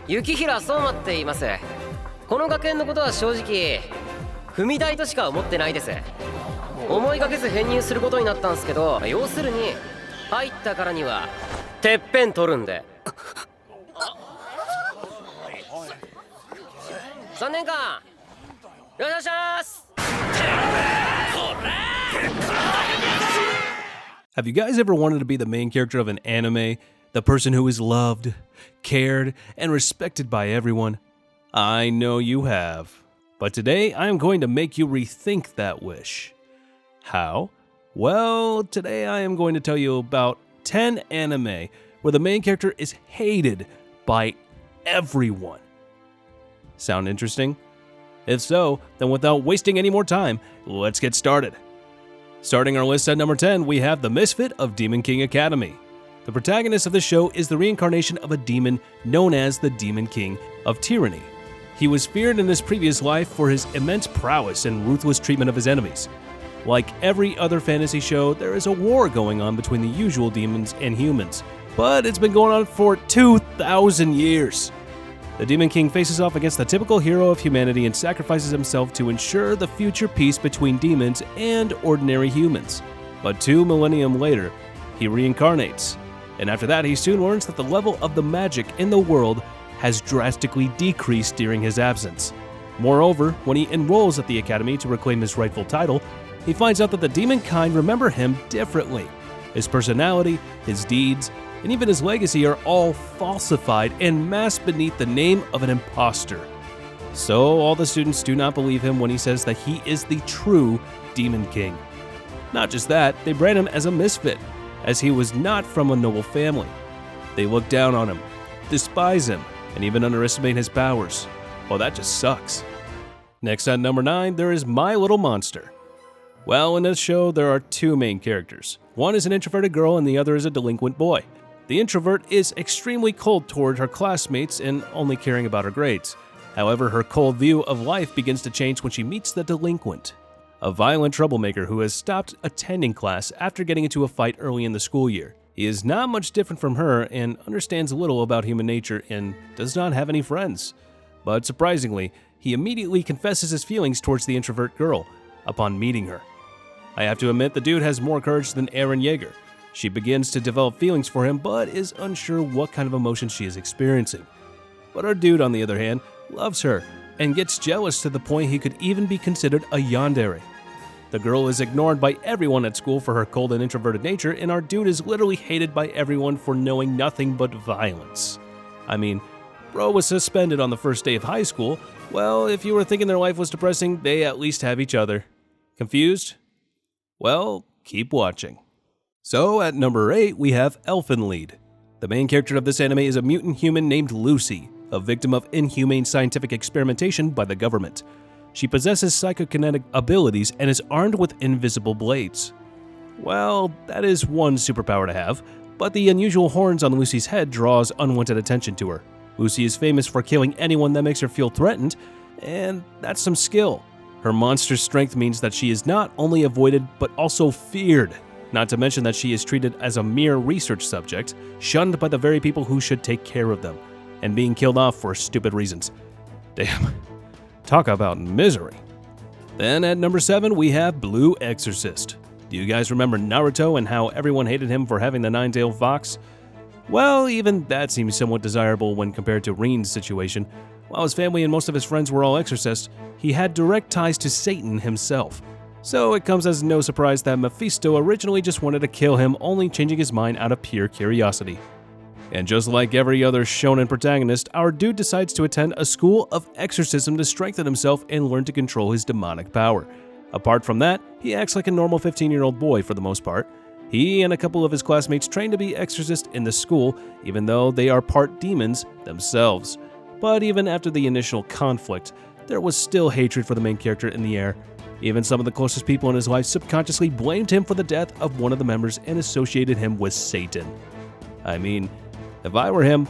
雪平相馬って言います。この学園のことは正直踏み台としか思ってないです。思いがけず編入することになったんすけど、要するに入ったからにはてっぺん取るんで。3年間よろしくお願いします。 Have you guys ever wanted to be the main character of an anime? The person who is loved, cared, and respected by everyone? I know you have. But today, I am going to make you rethink that wish. How? Well, today I am going to tell you about 10 anime where the main character is hated by everyone. Sound interesting? If so, then without wasting any more time, let's get started. Starting our list at number 10, we have the Misfit of Demon King Academy. The protagonist of the show is the reincarnation of a demon known as the Demon King of Tyranny. He was feared in his previous life for his immense prowess and ruthless treatment of his enemies. Like every other fantasy show, there is a war going on between the usual demons and humans, but it's been going on for 2,000 years. The Demon King faces off against the typical hero of humanity and sacrifices himself to ensure the future peace between demons and ordinary humans. But 2 millennia later, he reincarnates, and after that he soon learns that the level of the magic in the world has drastically decreased during his absence. Moreover, when he enrolls at the academy to reclaim his rightful title, he finds out that the demon kind remember him differently. His personality, his deeds, and even his legacy are all falsified and masked beneath the name of an imposter. So all the students do not believe him when he says that he is the true Demon King. Not just that, they brand him as a misfit, as he was not from a noble family. They look down on him, despise him, and even underestimate his powers. Well, that just sucks. Next at number 9, there is My Little Monster. Well, in this show, there are 2 main characters. One is an introverted girl and the other is a delinquent boy. The introvert is extremely cold toward her classmates and only caring about her grades. However, her cold view of life begins to change when she meets the delinquent, a violent troublemaker who has stopped attending class after getting into a fight early in the school year. He is not much different from her and understands little about human nature and does not have any friends. But surprisingly, he immediately confesses his feelings towards the introvert girl upon meeting her. I have to admit, the dude has more courage than Eren Yeager. She begins to develop feelings for him, but is unsure what kind of emotion she is experiencing. But our dude, on the other hand, loves her and gets jealous to the point he could even be considered a yandere. The girl is ignored by everyone at school for her cold and introverted nature, and our dude is literally hated by everyone for knowing nothing but violence. I mean, bro was suspended on the first day of high school. Well, if you were thinking their life was depressing, they at least have each other. Confused? Well, keep watching. So, at number 8, we have Elfin Lead. The main character of this anime is a mutant human named Lucy, a victim of inhumane scientific experimentation by the government. She possesses psychokinetic abilities and is armed with invisible blades. Well, that is one superpower to have, but the unusual horns on Lucy's head draws unwanted attention to her. Lucy is famous for killing anyone that makes her feel threatened, and that's some skill. Her monster strength means that she is not only avoided, but also feared. Not to mention that she is treated as a mere research subject, shunned by the very people who should take care of them, and being killed off for stupid reasons. Damn. Talk about misery. Then at number 7, we have Blue Exorcist. Do you guys remember Naruto and how everyone hated him for having the 9-tailed fox? Well, even that seems somewhat desirable when compared to Rin's situation. While his family and most of his friends were all exorcists, he had direct ties to Satan himself. So it comes as no surprise that Mephisto originally just wanted to kill him, only changing his mind out of pure curiosity. And just like every other shonen protagonist, our dude decides to attend a school of exorcism to strengthen himself and learn to control his demonic power. Apart from that, he acts like a normal 15-year-old boy for the most part. He and a couple of his classmates train to be exorcists in the school, even though they are part demons themselves. But even after the initial conflict, there was still hatred for the main character in the air. Even some of the closest people in his life subconsciously blamed him for the death of one of the members and associated him with Satan. I mean, if I were him,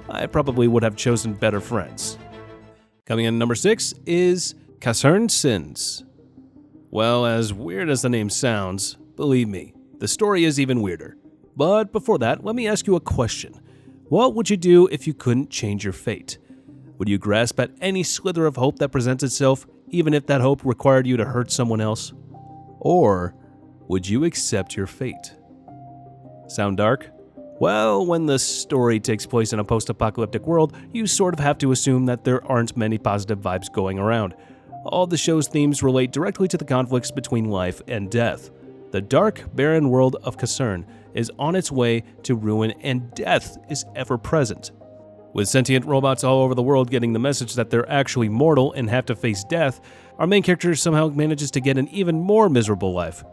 I probably would have chosen better friends. Coming in number 6 is Kaisen Sins. Well, as weird as the name sounds, believe me, the story is even weirder. But before that, let me ask you a question. What would you do if you couldn't change your fate? Would you grasp at any slither of hope that presents itself, even if that hope required you to hurt someone else? Or would you accept your fate? Sound dark? Well, when the story takes place in a post-apocalyptic world, you sort of have to assume that there aren't many positive vibes going around. All the show's themes relate directly to the conflicts between life and death. The dark, barren world of Kaisen is on its way to ruin, and death is ever present. With sentient robots all over the world getting the message that they're actually mortal and have to face death, our main character somehow manages to get an even more miserable life,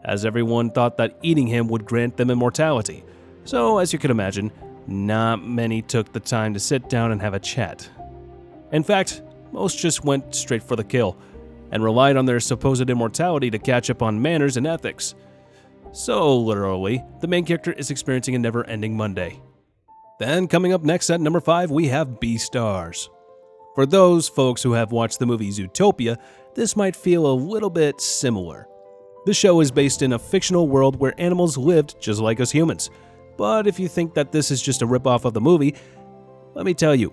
as everyone thought that eating him would grant them immortality. So, as you can imagine, not many took the time to sit down and have a chat. In fact, most just went straight for the kill, and relied on their supposed immortality to catch up on manners and ethics. So, literally, the main character is experiencing a never-ending Monday. Then, coming up next at number 5, we have Beastars. For those folks who have watched the movie Zootopia, this might feel a little bit similar. The show is based in a fictional world where animals lived just like us humans. But if you think that this is just a ripoff of the movie, let me tell you,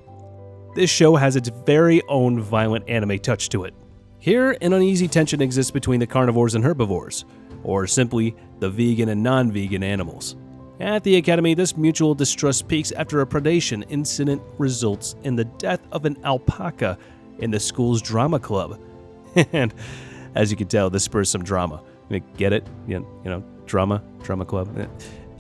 this show has its very own violent anime touch to it. Here, an uneasy tension exists between the carnivores and herbivores, or simply the vegan and non-vegan animals. At the academy, this mutual distrust peaks after a predation incident results in the death of an alpaca in the school's drama club. And as you can tell, this spurs some drama. Get it? You know, drama club.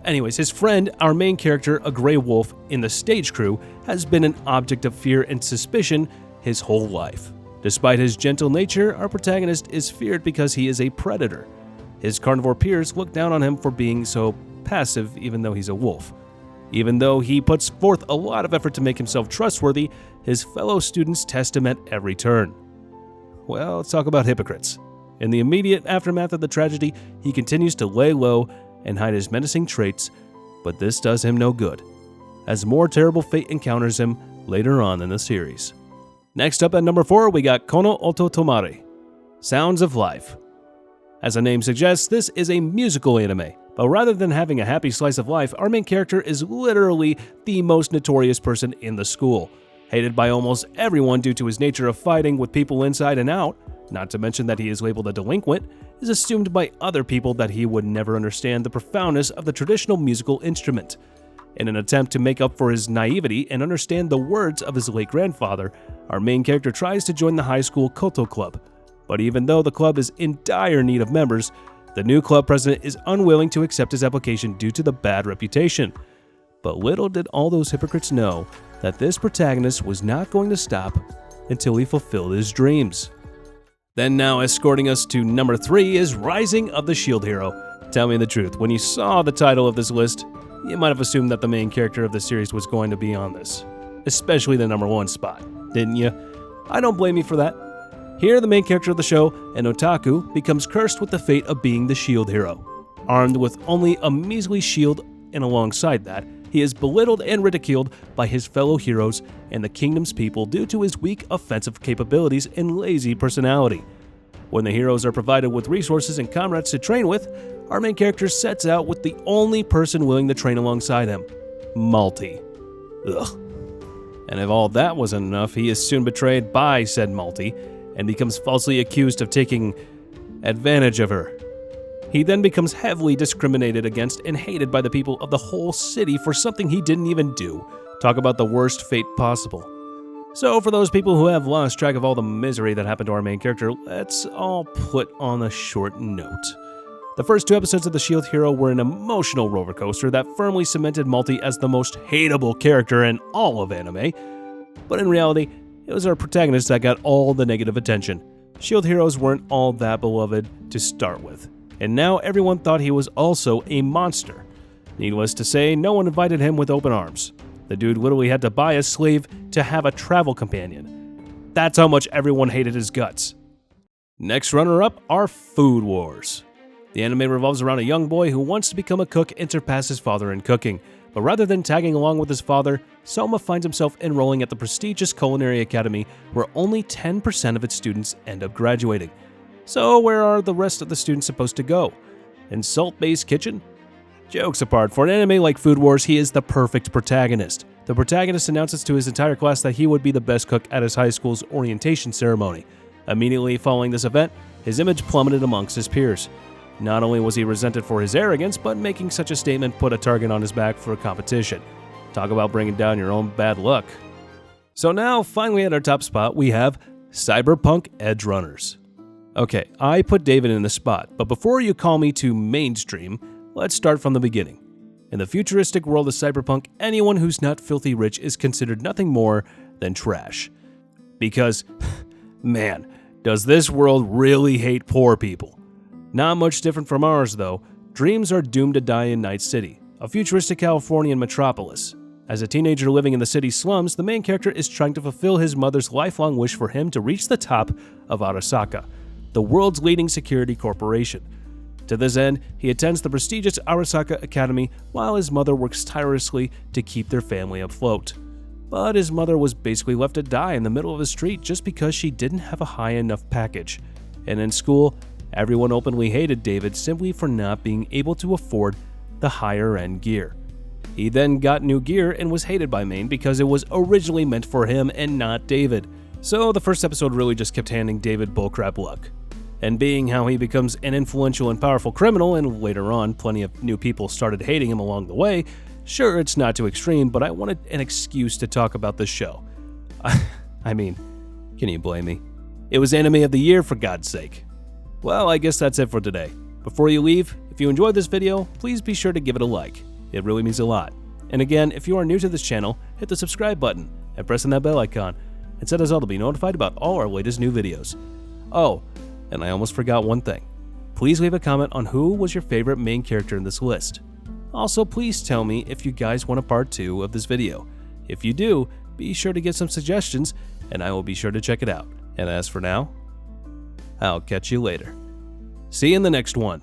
Anyways, his friend, our main character, a gray wolf in the stage crew, has been an object of fear and suspicion his whole life. Despite his gentle nature, our protagonist is feared because he is a predator. His carnivore peers look down on him for being so passive even though he's a wolf. Even though he puts forth a lot of effort to make himself trustworthy, his fellow students test him at every turn. Well, let's talk about hypocrites. In the immediate aftermath of the tragedy, he continues to lay low and hide his menacing traits, but this does him no good, as more terrible fate encounters him later on in the series. Next up at number 4, we got Kono Oto Tomare, Sounds of Life. As the name suggests, this is a musical anime, but rather than having a happy slice of life, our main character is literally the most notorious person in the school, hated by almost everyone due to his nature of fighting with people inside and out. Not to mention that he is labeled a delinquent, is assumed by other people that he would never understand the profoundness of the traditional musical instrument. In an attempt to make up for his naivety and understand the words of his late grandfather, our main character tries to join the high school Koto Club. But even though the club is in dire need of members, the new club president is unwilling to accept his application due to the bad reputation. But little did all those hypocrites know that this protagonist was not going to stop until he fulfilled his dreams. Then now escorting us to number 3 is Rising of the Shield Hero. Tell me the truth, when you saw the title of this list, you might have assumed that the main character of the series was going to be on this. Especially the number 1 spot, didn't you? I don't blame you for that. Here, the main character of the show, an otaku, becomes cursed with the fate of being the shield hero. Armed with only a measly shield, and alongside that, he is belittled and ridiculed by his fellow heroes and the kingdom's people due to his weak offensive capabilities and lazy personality. When the heroes are provided with resources and comrades to train with, our main character sets out with the only person willing to train alongside him, Malty. Ugh. And if all that wasn't enough, he is soon betrayed by said Malty and becomes falsely accused of taking advantage of her. He then becomes heavily discriminated against and hated by the people of the whole city for something he didn't even do. Talk about the worst fate possible. So for those people who have lost track of all the misery that happened to our main character, let's all put on a short note. The first 2 episodes of The Shield Hero were an emotional roller coaster that firmly cemented Malty as the most hateable character in all of anime. But in reality, it was our protagonist that got all the negative attention. Shield heroes weren't all that beloved to start with, and now everyone thought he was also a monster. Needless to say, no one invited him with open arms. The dude literally had to buy a slave to have a travel companion. That's how much everyone hated his guts. Next runner-up are Food Wars. The anime revolves around a young boy who wants to become a cook and surpass his father in cooking. But rather than tagging along with his father, Soma finds himself enrolling at the prestigious Culinary Academy where only 10% of its students end up graduating. So where are the rest of the students supposed to go? In Salt Bay's kitchen? Jokes apart, for an anime like Food Wars, he is the perfect protagonist. The protagonist announces to his entire class that he would be the best cook at his high school's orientation ceremony. Immediately following this event, his image plummeted amongst his peers. Not only was he resented for his arrogance, but making such a statement put a target on his back for a competition. Talk about bringing down your own bad luck. So now, finally at our top spot, we have Cyberpunk Edge Runners. Okay, I put David in the spot, but before you call me too mainstream, let's start from the beginning. In the futuristic world of Cyberpunk, anyone who's not filthy rich is considered nothing more than trash. Because, man, does this world really hate poor people. Not much different from ours, though. Dreams are doomed to die in Night City, a futuristic Californian metropolis. As a teenager living in the city's slums, the main character is trying to fulfill his mother's lifelong wish for him to reach the top of Arasaka, the world's leading security corporation. To this end, he attends the prestigious Arasaka Academy while his mother works tirelessly to keep their family afloat. But his mother was basically left to die in the middle of the street just because she didn't have a high enough package. And in school, everyone openly hated David simply for not being able to afford the higher-end gear. He then got new gear and was hated by Maine because it was originally meant for him and not David. So the first episode really just kept handing David bullcrap luck. And being how he becomes an influential and powerful criminal, and later on plenty of new people started hating him along the way, sure, it's not too extreme, but I wanted an excuse to talk about this show. I mean, can you blame me? It was Anime of the Year, for God's sake. Well, I guess that's it for today. Before you leave, if you enjoyed this video, please be sure to give it a like. It really means a lot. And again, if you are new to this channel, hit the subscribe button and press on that bell icon and set us all to be notified about all our latest new videos. Oh, and I almost forgot one thing. Please leave a comment on who was your favorite main character in this list. Also, please tell me if you guys want a part 2 of this video. If you do, be sure to get some suggestions and I will be sure to check it out. And as for now, I'll catch you later. See you in the next one.